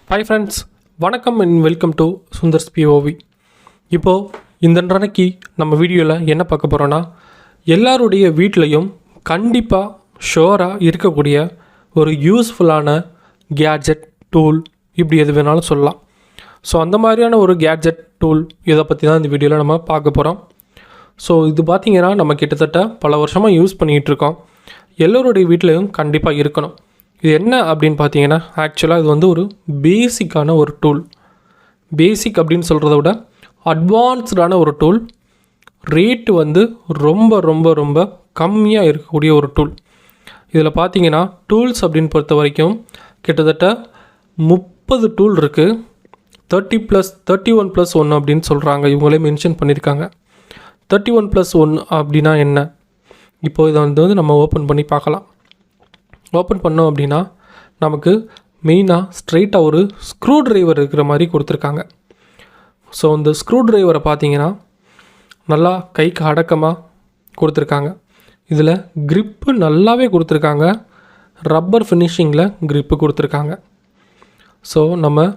Hi friends, வணக்கம் and welcome to Sundar's POV. இப்போது இந்த அன்றைக்கு நம்ம வீடியோவில் என்ன பார்க்க போகிறோன்னா, எல்லாருடைய வீட்லேயும் கண்டிப்பாக ஷோராக இருக்கக்கூடிய ஒரு யூஸ்ஃபுல்லான கேட்ஜெட் டூல், இப்படி எது வேணாலும் சொல்லலாம். ஸோ அந்த மாதிரியான ஒரு கேட்ஜெட் டூல் இதை பற்றி தான் இந்த வீடியோவில் நம்ம பார்க்க போகிறோம். ஸோ இது பார்த்திங்கன்னா நம்ம கிட்டத்தட்ட பல வருஷமாக யூஸ் பண்ணிகிட்ருக்கோம். எல்லோருடைய வீட்லேயும் கண்டிப்பாக இருக்கணும். இது என்ன அப்படின்னு பார்த்தீங்கன்னா, ஆக்சுவலாக இது வந்து ஒரு பேசிக்கான ஒரு டூல். பேசிக் அப்படின்னு சொல்கிறத விட அட்வான்ஸ்டான ஒரு டூல். ரேட்டு வந்து ரொம்ப ரொம்ப ரொம்ப கம்மியாக இருக்கக்கூடிய ஒரு டூல். இதில் பார்த்தீங்கன்னா டூல்ஸ் அப்படின்னு பொறுத்த வரைக்கும் கிட்டத்தட்ட 30 டூல் இருக்குது. 31+1 அப்படின்னு சொல்கிறாங்க, இவங்களே மென்ஷன் பண்ணியிருக்காங்க. 31+1 அப்படின்னா என்ன? இப்போது இதை வந்து நம்ம ஓப்பன் பண்ணி பார்க்கலாம். ஓப்பன் பண்ணோம் அப்படின்னா நமக்கு மெயினாக ஸ்ட்ரைட்டாக ஒரு ஸ்க்ரூ ட்ரைவர் இருக்கிற மாதிரி கொடுத்துருக்காங்க. ஸோ இந்த ஸ்க்ரூ ட்ரைவரை பார்த்தீங்கன்னா நல்லா கைக்கு அடக்கமாக கொடுத்துருக்காங்க. இதில் க்ரிப்பு நல்லாவே கொடுத்துருக்காங்க. ரப்பர் ஃபினிஷிங்கில் க்ரிப்பு கொடுத்துருக்காங்க. ஸோ நம்ம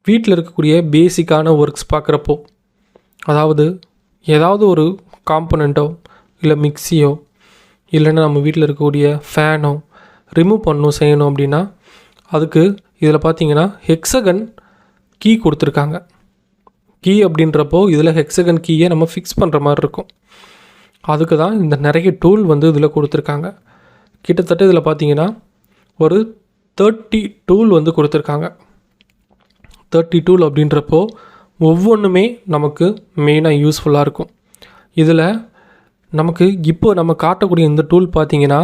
வீட்டில் இருக்கக்கூடிய பேசிக்கான ஒர்க்ஸ் பார்க்குறப்போ, அதாவது ஏதாவது ஒரு காம்பனண்ட்டோ இல்லை மிக்சியோ இல்லைன்னா நம்ம வீட்டில் இருக்கக்கூடிய ஃபேனோ ரிமூவ் செய்யணும் அப்படின்னா அதுக்கு இதில் பார்த்தீங்கன்னா ஹெக்ஸகன் கீ கொடுத்துருக்காங்க. கீ அப்படின்றப்போ இதில் ஹெக்ஸகன் கீயை நம்ம ஃபிக்ஸ் பண்ணுற மாதிரி இருக்கும். அதுக்கு தான் இந்த நிறைய டூல் வந்து இதில் கொடுத்துருக்காங்க. கிட்டத்தட்ட இதில் பார்த்தீங்கன்னா ஒரு 30 டூல் வந்து கொடுத்துருக்காங்க. 30 டூல் அப்படின்றப்போ ஒவ்வொன்றுமே நமக்கு மெயினாக யூஸ்ஃபுல்லாக இருக்கும். இதில் நமக்கு இப்போ நம்ம காட்டக்கூடிய இந்த டூல் பார்த்திங்கன்னா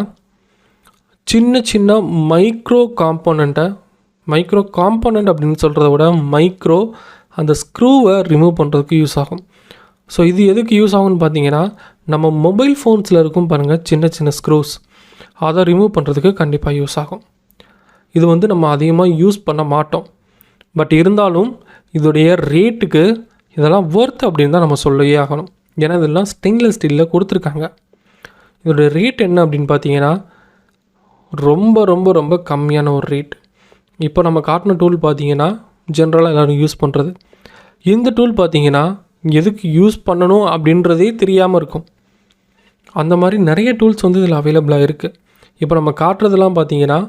சின்ன சின்ன மைக்ரோ காம்போனண்ட் அப்படின்னு சொல்கிறத விட மைக்ரோ அந்த ஸ்க்ரூவை ரிமூவ் பண்ணுறதுக்கு யூஸ் ஆகும். ஸோ இது எதுக்கு யூஸ் ஆகும்னு பார்த்தீங்கன்னா, நம்ம மொபைல் ஃபோன்ஸில் இருக்கும் பாருங்கள் சின்ன சின்ன ஸ்க்ரூஸ், அதை ரிமூவ் பண்ணுறதுக்கு கண்டிப்பாக யூஸ் ஆகும். இது வந்து நம்ம அதிகமாக யூஸ் பண்ண மாட்டோம். பட் இருந்தாலும் இதோடைய ரேட்டுக்கு இதெல்லாம் ஒர்த் அப்படின்னு தான் நம்ம சொல்லவே ஆகணும். ஏன்னா இதெல்லாம் ஸ்டெயின்லெஸ் ஸ்டீலில் கொடுத்துருக்காங்க. இதோடய ரேட் என்ன அப்படின்னு பார்த்தீங்கன்னா ரொம்ப ரொம்ப ரொம்ப கம்மியான ஒரு ரேட். இப்போ நம்ம காட்டின டூல் பார்த்தீங்கன்னா ஜென்ரலாக எல்லோரும் யூஸ் பண்ணுறது. இந்த டூல் பார்த்தீங்கன்னா எதுக்கு யூஸ் பண்ணணும் அப்படின்றதே தெரியாமல் இருக்கும். அந்த மாதிரி நிறைய டூல்ஸ் வந்து இதில் அவைலபிளாக இருக்குது. இப்போ நம்ம காட்டுறதெல்லாம் பார்த்தீங்கன்னா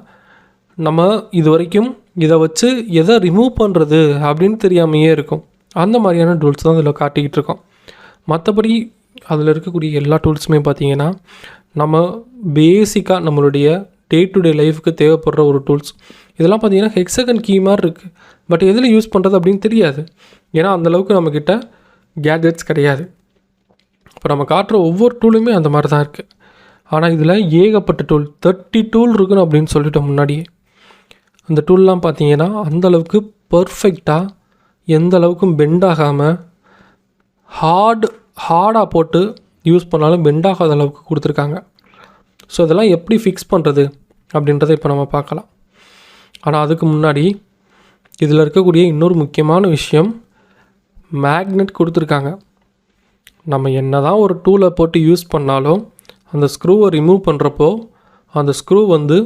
நம்ம இது வரைக்கும் இதை வச்சு எதை ரிமூவ் பண்ணுறது அப்படின்னு தெரியாமையே இருக்கும். அந்த மாதிரியான டூல்ஸ் தான் இதில் காட்டிக்கிட்டு இருக்கோம். மற்றபடி அதில் இருக்கக்கூடிய எல்லா டூல்ஸுமே பார்த்திங்கன்னா நம்ம பேசிக்காக நம்மளுடைய டே டு டே லைஃபுக்கு தேவைப்படுற ஒரு டூல்ஸ். இதெல்லாம் பார்த்திங்கன்னா ஹெக்ஸகன் கீ மாதிரி இருக்குது. பட் எதில் யூஸ் பண்ணுறது அப்படின்னு தெரியாது. ஏன்னா அந்தளவுக்கு நம்மக்கிட்ட கேட்ஜெட்ஸ் கிடையாது. இப்போ நம்ம காட்டுற ஒவ்வொரு டூலுமே அந்த மாதிரி தான் இருக்குது. ஆனால் இதில் ஏகப்பட்ட டூல் 30 டூல் இருக்குன்னு அப்படின்னு சொல்லிட்டோம் முன்னாடியே. அந்த டூல்லாம் பார்த்திங்கன்னா அந்தளவுக்கு பர்ஃபெக்டாக எந்த அளவுக்கும் பெண்ட் ஆகாமல் ஹார்டாக போட்டு யூஸ் பண்ணாலும் பெண்ட் ஆகாத அளவுக்கு கொடுத்துருக்காங்க. ஸோ இதெல்லாம் எப்படி ஃபிக்ஸ் பண்ணுறது அப்படின்றத இப்போ நம்ம பார்க்கலாம். ஆனால் அதுக்கு முன்னாடி இதில் இருக்கக்கூடிய இன்னொரு முக்கியமான விஷயம், மேக்னெட் கொடுத்துருக்காங்க. நம்ம என்ன தான் ஒரு டூலை போட்டு யூஸ் பண்ணாலும் அந்த ஸ்க்ரூவை ரிமூவ் பண்ணுறப்போ அந்த ஸ்க்ரூ வந்து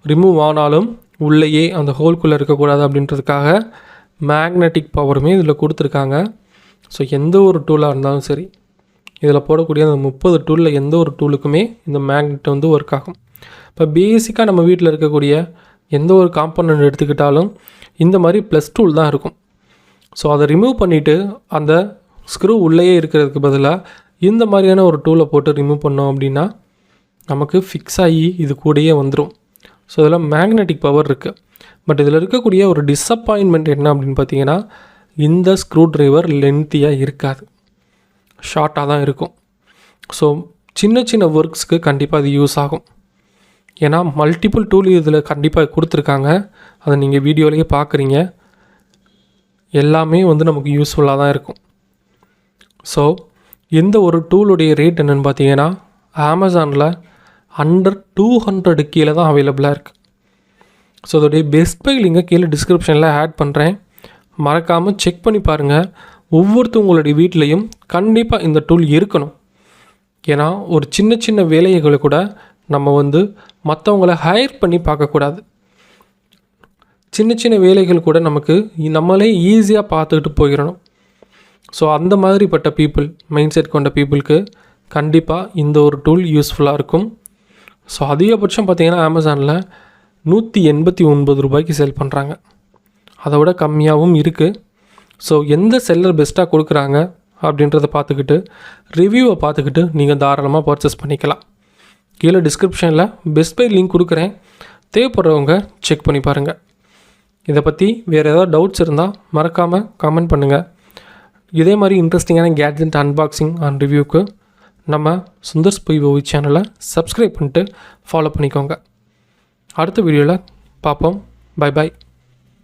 ரிமூவ் ஆனாலும் உள்ளேயே அந்த ஹோல்குள்ளே இருக்கக்கூடாது அப்படின்றதுக்காக மேக்னெட்டிக் பவருமே இதில் கொடுத்துருக்காங்க. ஸோ எந்த ஒரு டூலாக இருந்தாலும் சரி, இதில் போடக்கூடிய அந்த 30 டூலில் எந்த ஒரு டூலுக்குமே இந்த மேக்னெட் வந்து ஒர்க் ஆகும். இப்போ பேசிக்காக நம்ம வீட்டில் இருக்கக்கூடிய எந்த ஒரு காம்பனண்ட் எடுத்துக்கிட்டாலும் இந்த மாதிரி ப்ளஸ் டூல் தான் இருக்கும். ஸோ அதை ரிமூவ் பண்ணிவிட்டு அந்த ஸ்க்ரூ உள்ளேயே இருக்கிறதுக்கு பதிலாக இந்த மாதிரியான ஒரு டூலை போட்டு ரிமூவ் பண்ணோம் அப்படின்னா நமக்கு ஃபிக்ஸ் ஆகி இது கூடயே வந்துடும். ஸோ இதில் மேக்னெட்டிக் பவர் இருக்குது. பட் இதில் இருக்கக்கூடிய ஒரு டிஸப்பாயின்மெண்ட் என்ன அப்படின்னு பார்த்தீங்கன்னா, இந்த ஸ்க்ரூ ட்ரைவர் லென்த்தியாக இருக்காது, ஷார்ட்டாக தான் இருக்கும். ஸோ சின்ன சின்ன ஒர்க்ஸ்க்கு கண்டிப்பாக அது யூஸ் ஆகும். ஏன்னா மல்டிபிள் டூல் இதில் கண்டிப்பாக கொடுத்துருக்காங்க. அதை நீங்கள் வீடியோலேயே பார்க்குறீங்க. எல்லாமே வந்து நமக்கு யூஸ்ஃபுல்லாக தான் இருக்கும். ஸோ இந்த ஒரு டூலுடைய ரேட் என்னென்னு பார்த்தீங்கன்னா அமேசானில் அண்டர் 200 கீழே தான் அவைலபிளாக இருக்குது. ஸோ அதோடைய பெஸ்ட் பை லிங்கை கீழே டிஸ்கிரிப்ஷனில் ஆட் பண்ணுறேன். மறக்காமல் செக் பண்ணி பாருங்கள். ஒவ்வொருத்தவங்களுடைய வீட்லேயும் கண்டிப்பாக இந்த டூல் இருக்கணும். ஏன்னா ஒரு சின்ன சின்ன வேலைகளை கூட நம்ம வந்து மற்றவங்கள ஹையர் பண்ணி பார்க்கக்கூடாது. சின்ன சின்ன வேலைகள் கூட நமக்கு நம்மளே ஈஸியாக பார்த்துக்கிட்டு போயிடணும். ஸோ அந்த மாதிரிப்பட்ட பீப்புள், மைண்ட் செட் கொண்ட பீப்புளுக்கு கண்டிப்பாக இந்த ஒரு டூல் யூஸ்ஃபுல்லாக இருக்கும். ஸோ அதிகபட்சம் பார்த்திங்கன்னா அமேசானில் $189 சேல் பண்ணுறாங்க. அதை விட கம்மியாகவும் இருக்குது. ஸோ எந்த செல்லர் பெஸ்ட்டாக கொடுக்குறாங்க அப்படின்றத பார்த்துக்கிட்டு, ரிவ்யூவை பார்த்துக்கிட்டு நீங்கள் தாராளமாக பர்ச்சேஸ் பண்ணிக்கலாம். கீழே டிஸ்கிரிப்ஷனில் பெஸ்ட் பை லிங்க் கொடுக்குறேன், தேவைப்படுறவங்க செக் பண்ணி பாருங்கள். இதை பற்றி வேறு ஏதாவது டவுட்ஸ் இருந்தால் மறக்காமல் கமெண்ட் பண்ணுங்கள். இதே மாதிரி இன்ட்ரெஸ்டிங்கான கேட்ஜெட் அன்பாக்சிங் அண்ட் ரிவ்யூக்கு நம்ம சுந்தர்ஸ் POV சேனலை சப்ஸ்கிரைப் பண்ணிட்டு ஃபாலோ பண்ணிக்கோங்க. அடுத்த வீடியோவில் பார்ப்போம். Bye bye.